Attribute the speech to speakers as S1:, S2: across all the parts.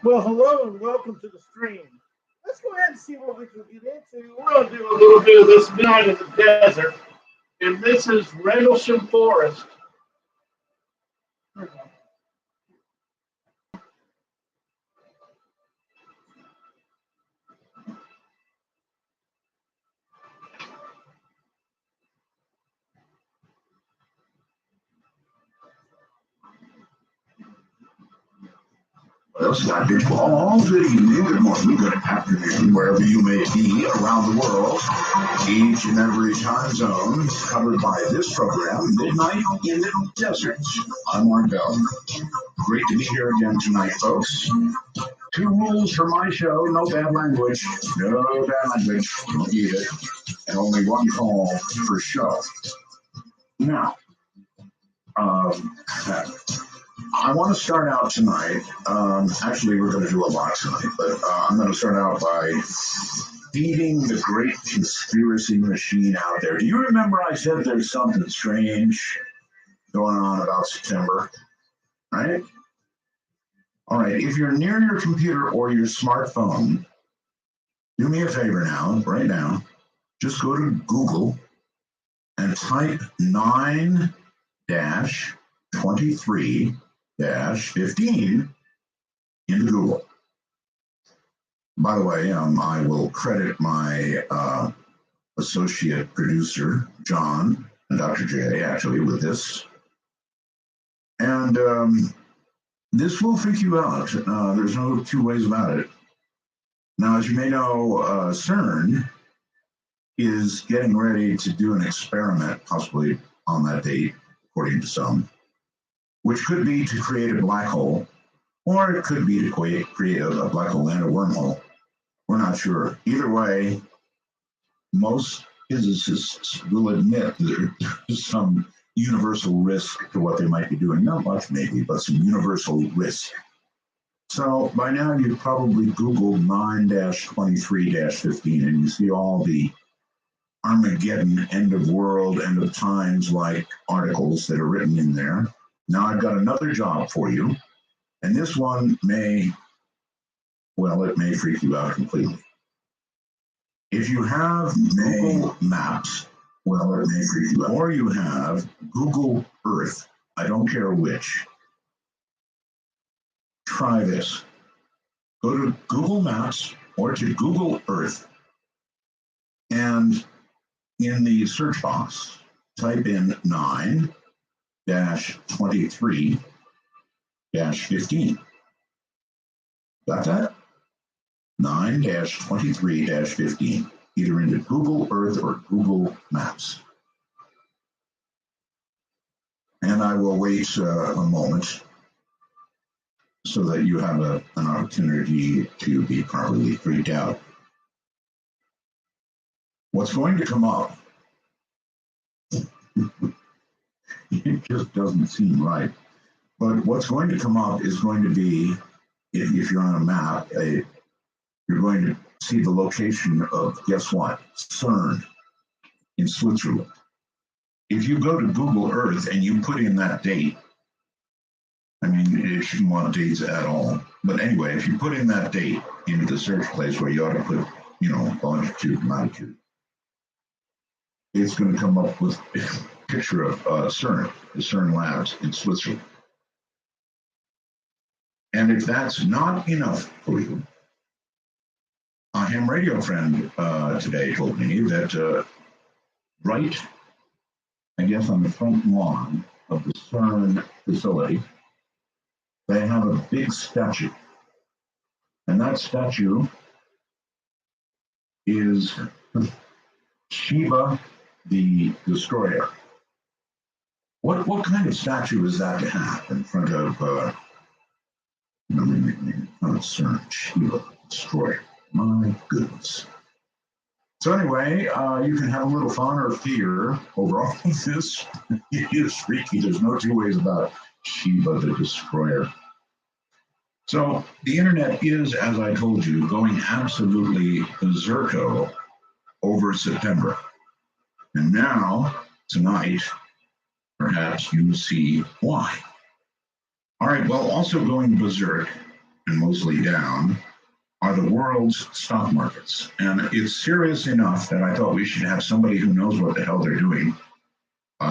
S1: Well, hello and welcome to the stream. Let's go ahead and see what we can get into. We're going to do a little bit of this midnight in the desert, and this is Rendlesham Forest.
S2: Well, Sunday to all, good evening, good morning, good afternoon, wherever you may be around the world. Each and every time zone covered by this program, Midnight in the Desert. I'm Mark Bell. Great to be here again tonight, folks. Two rules for my show: no bad language, don't need it, and only one call for show. Now, I want to start out tonight. Actually, we're going to do a lot tonight, but I'm going to start out by feeding the great conspiracy machine out there. Do you remember I said there's something strange going on about September? Right? All right. If you're near your computer or your smartphone, do me a favor now, right now. Just go to Google and type 9-23-15 into Google. By the way, I will credit my associate producer, John, and Dr. J, actually, with this. And this will freak you out. There's no two ways about it. Now, as you may know, CERN is getting ready to do an experiment, possibly on that date, according to some, which could be to create a black hole, or it could be to create a black hole and a wormhole. We're not sure. Either way, most physicists will admit that there's some universal risk to what they might be doing. Not much, maybe, but some universal risk. So by now, you've probably Googled 9-23-15, and you see all the Armageddon, end of world, end of times like articles that are written in there. Now I've got another job for you, and this one may freak you out completely. If you have Google Maps, it may freak you out, or you have Google Earth, I don't care which, try this. Go to Google Maps or to Google Earth, and in the search box, type in 9-23-15. Got that? 9-23-15, either into Google Earth or Google Maps. And I will wait a moment so that you have an opportunity to be properly freaked out. What's going to come up, it just doesn't seem right, but what's going to come up is going to be, if you're on a map, you're going to see the location of, guess what? CERN in Switzerland. If you go to Google Earth and you put in that date, I mean, you shouldn't want dates at all. But anyway, if you put in that date into the search place where you ought to put, longitude and latitude, it's going to come up with a picture of CERN, the CERN labs in Switzerland. And if that's not enough for you, a ham radio friend today told me that right, I guess, on the front lawn of the CERN facility, they have a big statue. And that statue is Shiva the Destroyer. What kind of statue is that to have in front of CERN, Shiva Destroyer? My goodness. So anyway, you can have a little fun or fear over all of this. It is freaky. There's no two ways about it. Shiva the Destroyer. So the internet is, as I told you, going absolutely berserko over September. And now, tonight, perhaps you see why. All right, well, also going berserk, and mostly down, are the world's stock markets. And it's serious enough that I thought we should have somebody who knows what the hell they're doing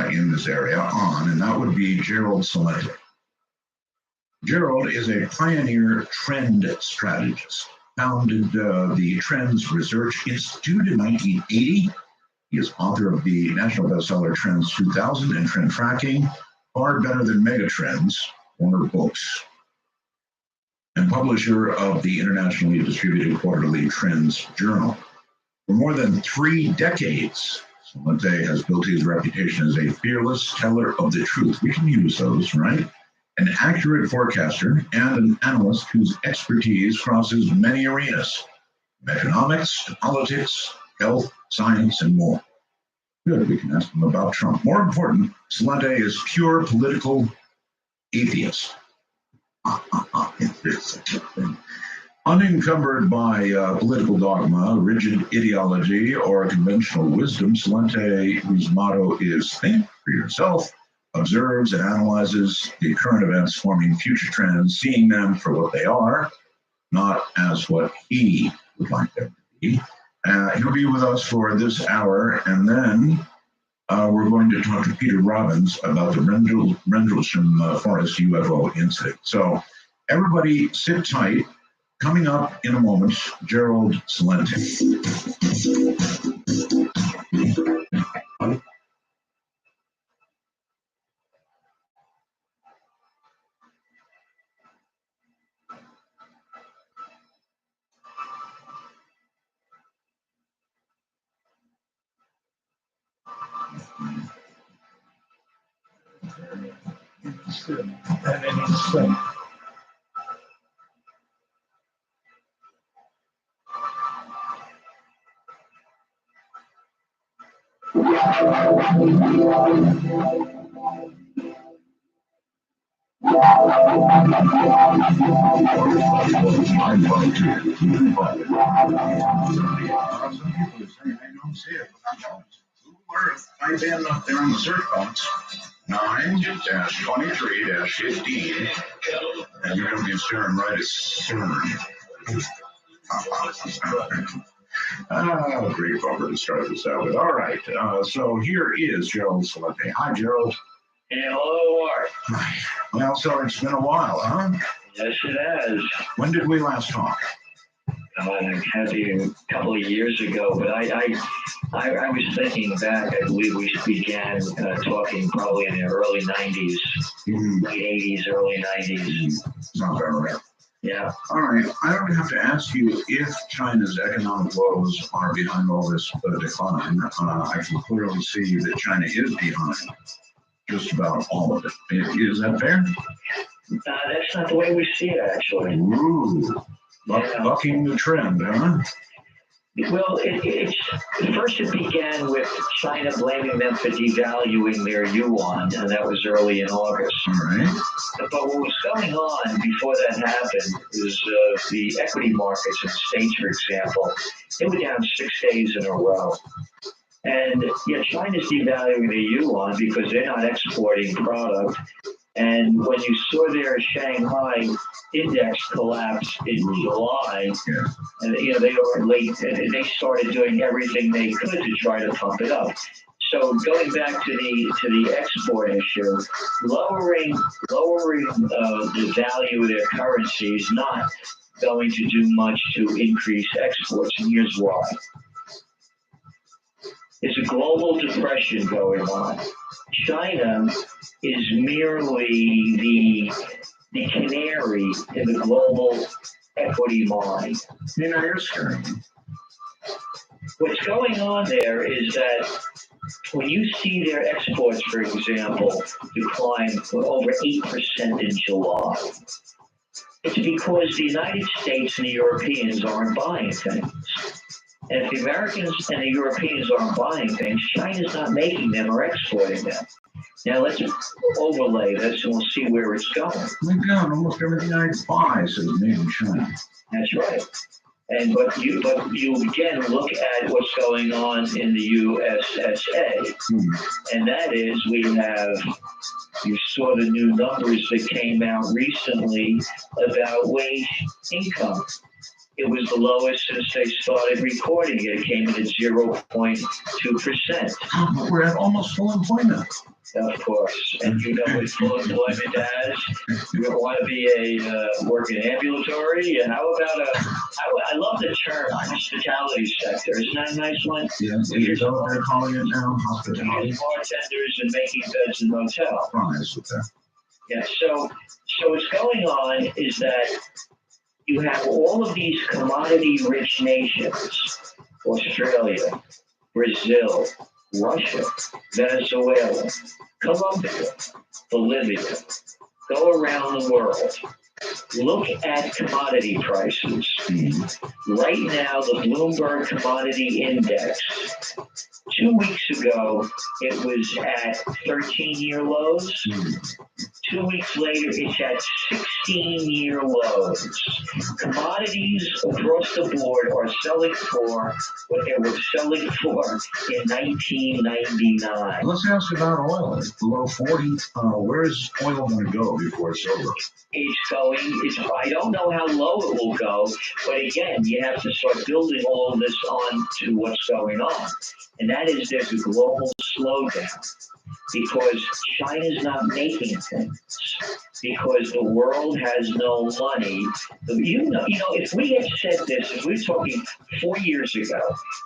S2: in this area on, and that would be Gerald Celente. Gerald is a pioneer trend strategist, founded the Trends Research Institute in 1980. He is author of the national bestseller Trends 2000 and Trend Tracking, Far Better Than Megatrends, Warner Books, and publisher of the internationally distributed quarterly Trends Journal. For more than 3 decades, Celente has built his reputation as a fearless teller of the truth. We can use those, right? An accurate forecaster and an analyst whose expertise crosses many arenas, from economics to politics, health, science, and more. Good, we can ask him about Trump. More important, Celente is pure political atheist. Unencumbered by political dogma, rigid ideology, or conventional wisdom, Celente, whose motto is think for yourself, observes and analyzes the current events forming future trends, seeing them for what they are, not as what he would like them to be. He'll be with us for this hour, and then we're going to talk to Peter Robbins about the Rendlesham Forest UFO incident. So everybody sit tight. Coming up in a moment, Gerald Celente. Type in up there in the search box 9-23-15, and you're going to be staring right at CERN. Great bumper to start this out with. All right, so here is Gerald Celente. Hi, Gerald.
S3: Hey, hello, Art.
S2: Hi. Well, so it's been a while, huh?
S3: Yes, it has.
S2: When did we last talk?
S3: It had to be a couple of years ago, but I was thinking back. I believe we began talking probably in the early 90s, late 80s, early 90s.
S2: Sounds about right.
S3: Yeah.
S2: All right. I don't have to ask you if China's economic woes are behind all this decline. I can clearly see that China is behind just about all of it. Is that fair?
S3: That's not the way we see it, actually.
S2: Ooh. Bucking the trend, huh?
S3: Well, first it began with China blaming them for devaluing their yuan, and that was early in August.
S2: All right.
S3: But what was going on before that happened is the equity markets in the States, for example, they were down 6 days in a row. And yet China's devaluing the yuan because they're not exporting product. And when you saw their Shanghai index collapse in July, and they were late, and they started doing everything they could to try to pump it up. So going back to the export issue, lowering the value of their currency is not going to do much to increase exports, and here's why. There's a global depression going on. China is merely the canary in the global equity mine.
S2: You're scaring me.
S3: What's going on there is that when you see their exports, for example, decline over 8% in July, it's because the United States and the Europeans aren't buying things. And if the Americans and the Europeans aren't buying things, China's not making them or exporting them. Now let's overlay this and we'll see where it's going.
S2: My God, almost everything I buy says made in China.
S3: That's right. But you again look at what's going on in the USSA, and that is you saw the new numbers that came out recently about wage income. It was the lowest since they started recording it. It came in at 0.2%.
S2: But we're at almost full employment.
S3: Of course. And you know what full employment has? You don't want to be work in ambulatory. And how about I love the term hospitality sector. Isn't that a nice one?
S2: Yeah, is that what they're calling it now? Hospitality?
S3: Bartenders and making beds in hotels.
S2: Nice, okay.
S3: Yeah, so what's going on is that you have all of these commodity-rich nations, Australia, Brazil, Russia, Venezuela, Colombia, Bolivia, go around the world. Look at commodity prices. Right now, the Bloomberg Commodity Index, 2 weeks ago, it was at 13-year lows. 2 weeks later, it's at 16-year lows. Commodities across the board are selling for what they were selling for in 1999.
S2: Let's ask about oil. It's below 40. Where is oil going to go before it's over?
S3: I don't know how low it will go, but again, you have to start building all of this on to what's going on. And that is there's a global slowdown because China's not making things, because the world has no money. If we had said this, if we were talking 4 years ago,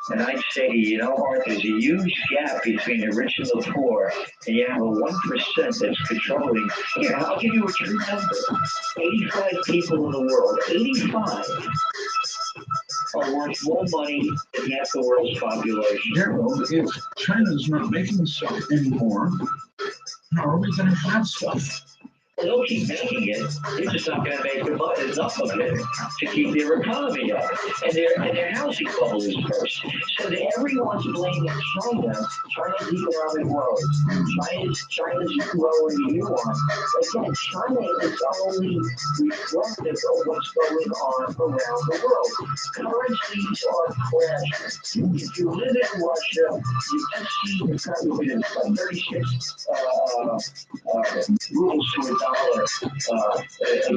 S3: and I'd say, Art, there's a huge gap between the rich and the poor, and you have a 1% that's controlling. Here, I'll give you a true number. 85 people in the world, 85 are worth more money than half the world's population.
S2: Yeah, well, if China's not making stuff anymore, how are we going to have stuff?
S3: They'll keep making it. They're just not going to make enough of it to keep their economy up. And their housing bubble is burst. So everyone's blaming China. China's economic growth. China's growing the yuan. Again, China is only reflective of what's going on around the world. Currencies are crashing. If you live in Russia, you just see the currency is like 36 rubles to a dollar. A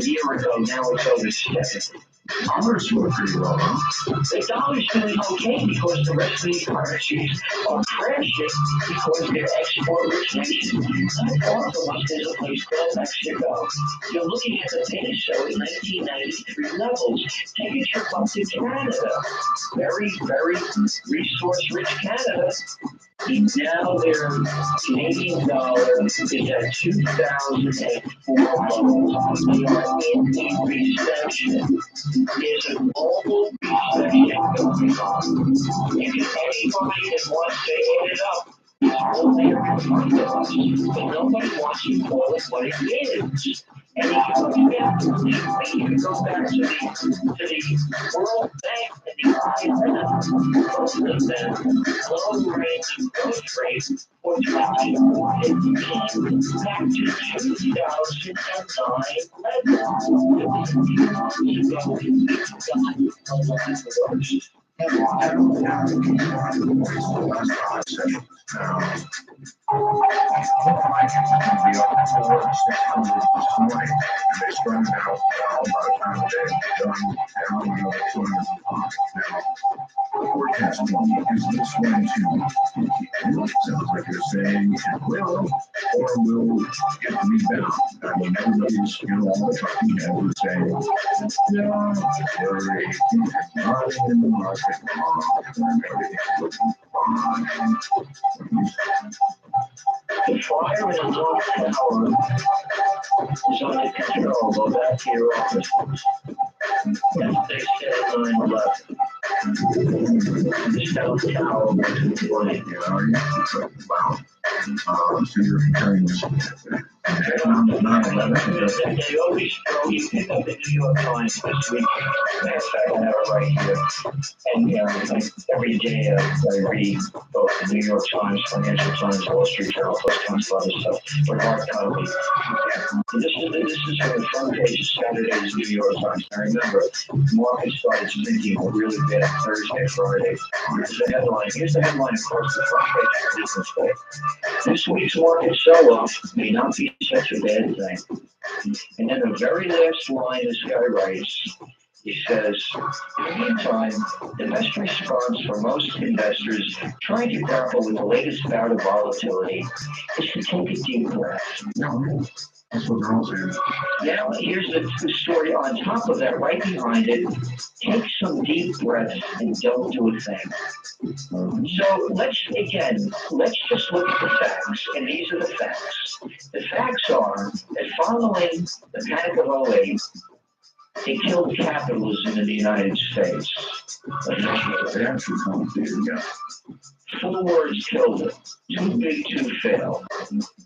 S3: year ago, now it's over 70.
S2: Dollars doing pretty well, huh?
S3: The dollar's doing okay because the rest of these currencies are crashing because they're export-rich nations. Not far from us, there's a place called Mexico. You're looking at the peso at 1993 levels. Take a trip up to Canada. Very, very resource-rich Canada. Now their Canadian dollar is at 2004 levels. They are in a recession. There's a global recession going on. Anybody that wants to add it up is only a reminder of us. But nobody wants to call it what it is. And if you look at the you can go back to the World Bank and the IMF, both of them low rates of growth rate for 2015 back to 2009 levels. 15 months ago, it got a lot worse.
S2: I don't have the last 5 sessions. I can be up for 600 this morning, and they started out well by the time they're done down another 205. Now, the forecast is this going to sounds like you're saying it will or will get the rebound. I mean, everybody's, all the talking heads are saying, yeah, worry, not in the market, everything's looking fine.
S3: The fire in the North Tower is under control. Go back to your office. As they said at 9/11. The South Tower was in flame.
S2: Wow. So you're comparing this Economic 9/11.
S3: They always throw, you pick up the New York Times this week. Matter of fact, I have it right here. And like every day I read both the New York Times, Financial Times, Wall Street Journal, plus tons of other stuff, but hard copy. And this is from the front page of Saturday's New York Times. I remember market started sinking really bad Thursday, Friday. Here's the headline across the front page of Business Day. This week's market sell-off may not be such a bad thing. And then the very last line this guy writes, he says, in the meantime, the best response for most investors trying to grapple with the latest bout of volatility is to take a deep breath.
S2: That's what they're all saying.
S3: Now, here's the story on top of that, right behind it. Take some deep breaths and don't do a thing. So let's just look at the facts, and these are the facts. The facts are that following the panic of 08, it killed capitalism in the United States.
S2: They actually complicated, yeah.
S3: 4 words killed it. Too big to fail.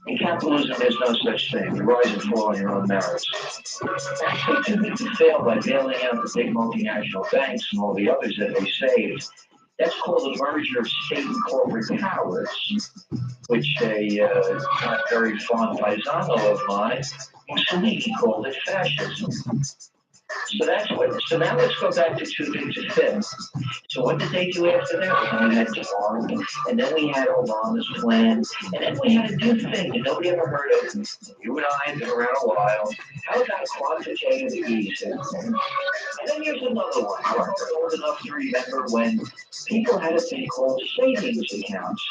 S3: In capitalism, there's no such thing. You rise and fall on your own merits. Actually, too big to fail by bailing out the big multinational banks and all the others that they saved. That's called a merger of state and corporate powers, which a not very fond paisano of mine, Mussolini, called it fascism. So now let's go back to too big to fail. So what did they do after that? Well, we had TARP, and then we had Obama's plan, and then we had a new thing that nobody ever heard of. You and I have been around a while. How about quantitative easing? And then here's another one. I'm old enough to remember when people had a thing called savings accounts.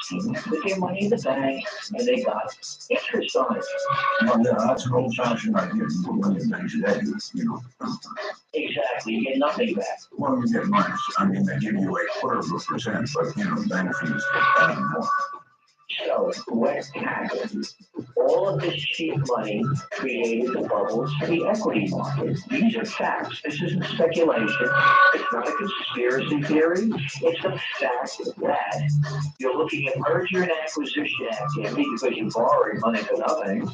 S3: Put their money in the bank, and they got interest on it.
S2: Well, yeah, that's an old-fashioned idea. You put money in bank today, you know.
S3: Exactly, you get nothing back.
S2: Well, you get much. I mean, they give you 0.25%, but, you know, bank fees get that and more.
S3: So what happened? All of this cheap money created the bubbles for the equity market. These are facts. This isn't speculation. It's not a conspiracy theory. It's a fact that you're looking at merger and acquisition activity because you borrowed money for nothing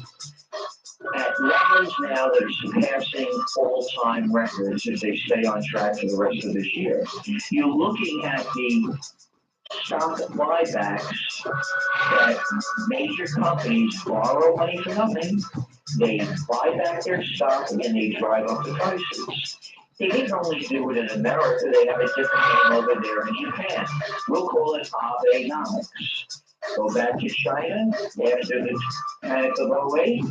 S3: at levels now that are surpassing all-time records if they stay on track for the rest of this year. You're looking at the stock buybacks that major companies borrow money for nothing. They buy back their stock and they drive up the prices. They didn't only do it in America, they have a different name over there in Japan. We'll call it Abenomics. Go back to China after the panic of 08,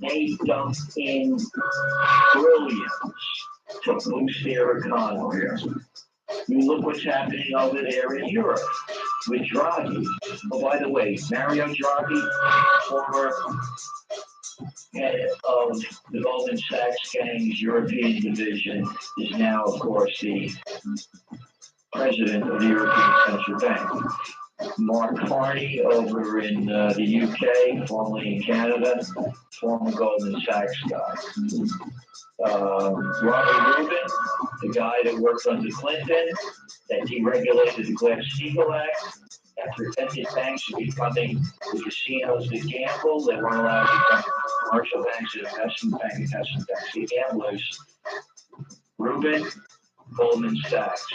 S3: they dumped in trillions to boost their economy. You look what's happening over there in Europe with Draghi. Oh, by the way, Mario Draghi, former head of the Goldman Sachs Gang's European division, is now, of course, the president of the European Central Bank. Mark Carney over in the UK, formerly in Canada, former Goldman Sachs guy. Robert Rubin, the guy that worked under Clinton, that deregulated the Glass-Steagall Act, that prevented banks from becoming the casinos that gamble. They weren't allowed to become commercial banks and investment banks, the gamblers. Rubin, Goldman Sachs.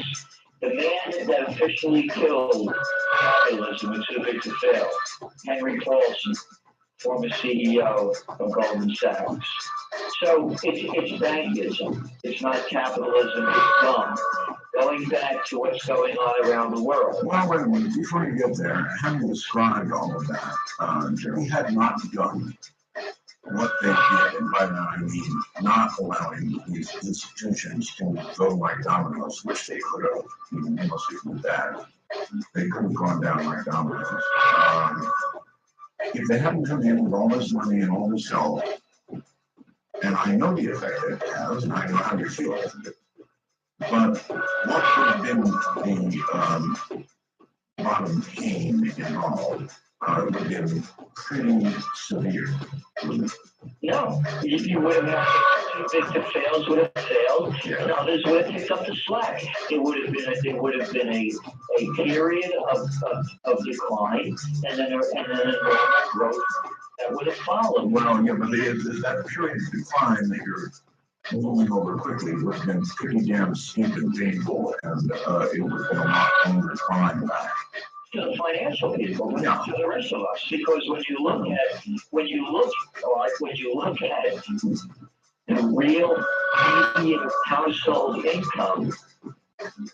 S3: The man that officially killed capitalism and too big to fail, Henry Paulson, former CEO of Goldman Sachs. So it's bankism. It's not capitalism. It's dumb. Going back to what's going on around the world.
S2: Well, wait a minute. Before you get there, having described all of that, Jerry had not done what they did, and by that I mean not allowing these institutions to go like dominoes, which they could have, even mostly with that. They could have gone down like dominoes. If they hadn't come in with all this money and all this help, and I know the effect it has, and I know how you feel about it, but what would have been the bottom pain involved would have been pretty severe.
S3: No, if you would have had too big to fails would have failed, and others would have picked up the slack. It would have been a period of decline, and then a normal growth that would have followed.
S2: Well, yeah, but that period of decline that you're moving over quickly would have been pretty damn steep and painful, and it would have been a lot longer climb back.
S3: To the financial people, but
S2: Yeah.
S3: not to the rest of us, because when you look at the real median household income,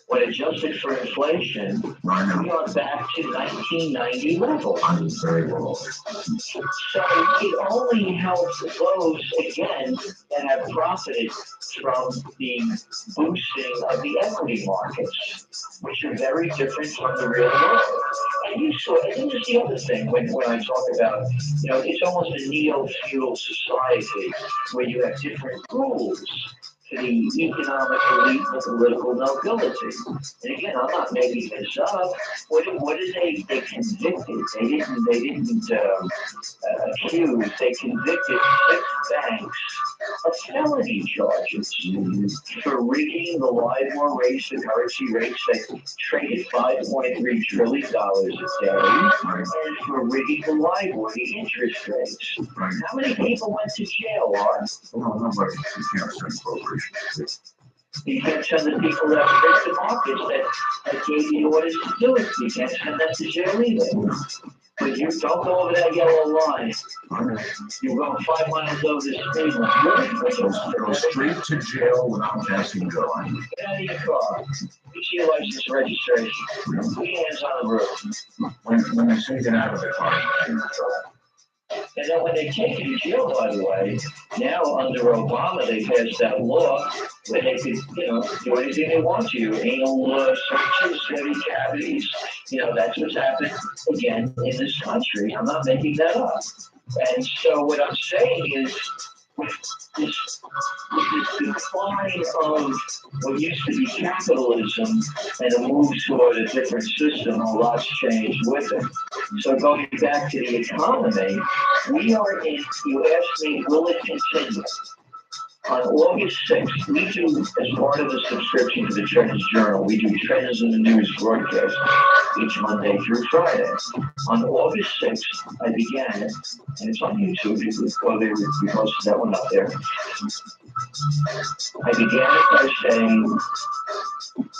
S3: when adjusted for inflation, we are back to 1990 levels.
S2: I'm very low.
S3: So it only helps those, again, that have profited from the boosting of the equity markets, which are very different from the real world. And you saw, and this is the other thing when I talk about, it's almost a neo-feudal society where you have different rules to the economic elite and the political nobility. And again, I'm not making this up. What did they convicted? They didn't accuse. They convicted 6 banks of felony charges for rigging the LIBOR rates, the currency rates. They traded $5.3 trillion a day, and for rigging the LIBOR, the interest rates.
S2: Right.
S3: How many people went to jail, Art?
S2: Well, nobody can't send corporations.
S3: You can't send the people that rigged the markets that gave you the orders to do it. You can't send them to jail either. But you don't go over that yellow line. You go 5 miles over the speed limit.
S2: Go straight to jail without passing go.
S3: Get out of your car. Get your license and registration. Put your hands on the roof.
S2: When they say get out of the car, you're in trouble.
S3: And then when they take you to jail, by the way, now under Obama, they passed that law where they could, do anything they want to you. Anal searches, heavy cavities. That's what's happened again in this country. I'm not making that up. And so what I'm saying is, with this decline of what used to be capitalism and a move toward a different system, a lot's changed with it. So going back to the economy, we are in, you asked me, will it continue? On August 6th, we do, as part of the subscription to the Trends Journal, we do Trends in the News broadcast each Monday through Friday. On August 6th, I began, and it's on YouTube, you could go there, we posted that one up there. I began it by saying,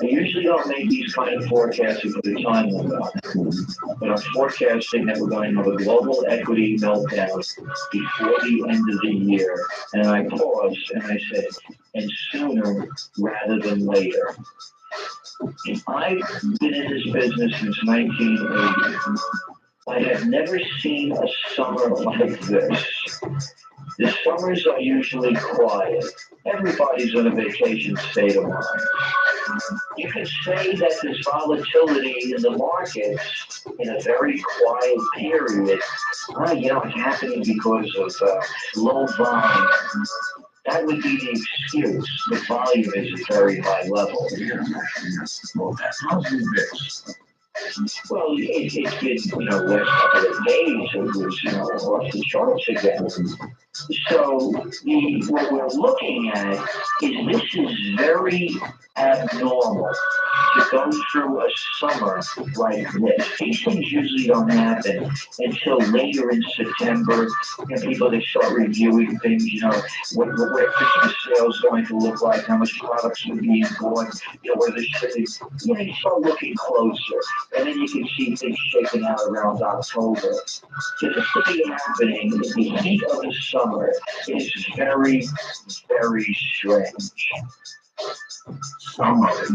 S3: I usually don't make these kind of forecasts for the time window, but I'm forecasting that we're going to have a global equity meltdown before the end of the year. And I paused and I said, and sooner rather than later. I've been in this business since 1980. I have never seen a summer like this. The summers are usually quiet. Everybody's in a vacation state of mind. You could say that there's volatility in the markets in a very quiet period. It's happening because of low volume. That would be the excuse. The volume is at a very high level.
S2: Well, how's the VIX?
S3: Well, it's been, last couple of days, it was, off the charts again. So what we're looking at is this is very abnormal to go through a summer like this. These things usually don't happen until later in September. People, they start reviewing things, what Christmas sales going to look like, how much products are being bought, where they're shipping. You start looking closer. And then you can see things shaking out around October. So the thing happening in the heat of the summer is very, very strange.
S2: Some of it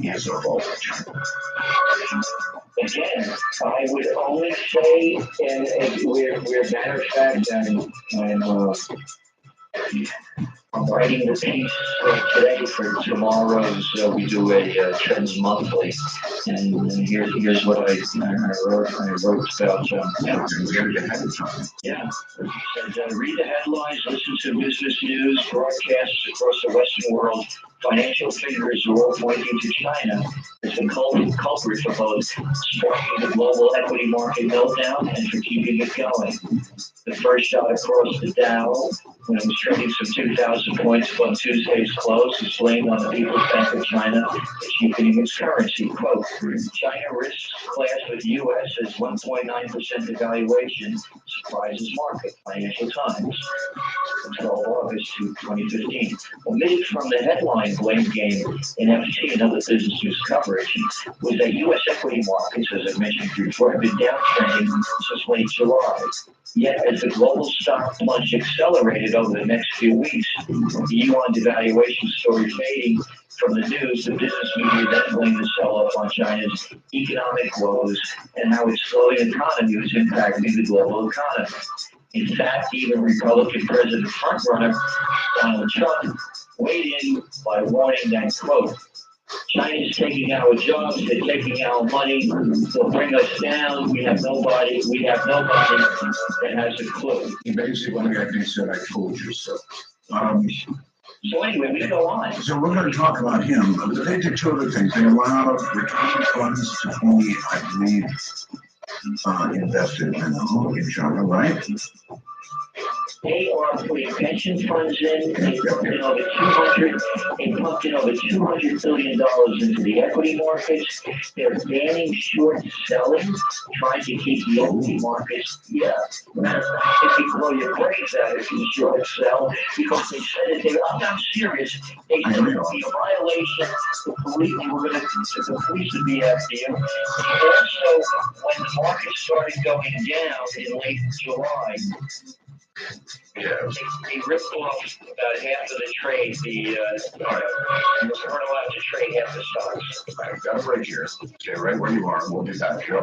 S2: is a bulge.
S3: Again, I would only say, and we're matter of fact, I'm writing the piece today for tomorrow's, we do a Trends Monthly, and here's what I wrote about. Yeah, it said, read the headlines, listen to business news, broadcasts across the Western world. Financial figures are all pointing to China as the culprit for both sparking the global equity market meltdown and for keeping it going. The first shot across the Dow when it was trading some 2,000 points above Tuesday's close, is blamed on the People's Bank of China cheapening its currency. Quote, China risks clash with U.S. as 1.9% devaluation surprises market, Financial Times, 12 August 2015. Omitted from the headline blame game in FT and other business news coverage was that U.S. equity markets, as I mentioned before, have been downtrending since late July. Yet, as the global stock plunge accelerated over the next few weeks, the yuan devaluation story fading from the news, the business media then blamed the sell-off on China's economic woes and how its slowing economy was impacting the global economy. In fact, even Republican President frontrunner Donald Trump weighed in by warning that, quote, China's taking our jobs, they're taking our money, they'll bring us down, we have nobody that has a clue.
S2: He basically, I think, said, I told you so.
S3: So anyway, we go on.
S2: So we're going to talk about him. They did two other things. They allowed retained funds to be, I believe, invested in China, right?
S3: They are putting pension funds in. They pumped in over $200 billion into the equity markets. They're banning short selling, trying to keep the equity markets. Yeah, if you blow your brains out if you short sell, because they said it. I'm not serious. They said it would be a violation. The police would be after you. Also, when the market started going down in late July. They ripped off about half of the trade. You weren't allowed to trade half the stocks.
S2: I've got it right here. Stay right where you are. We'll be back here.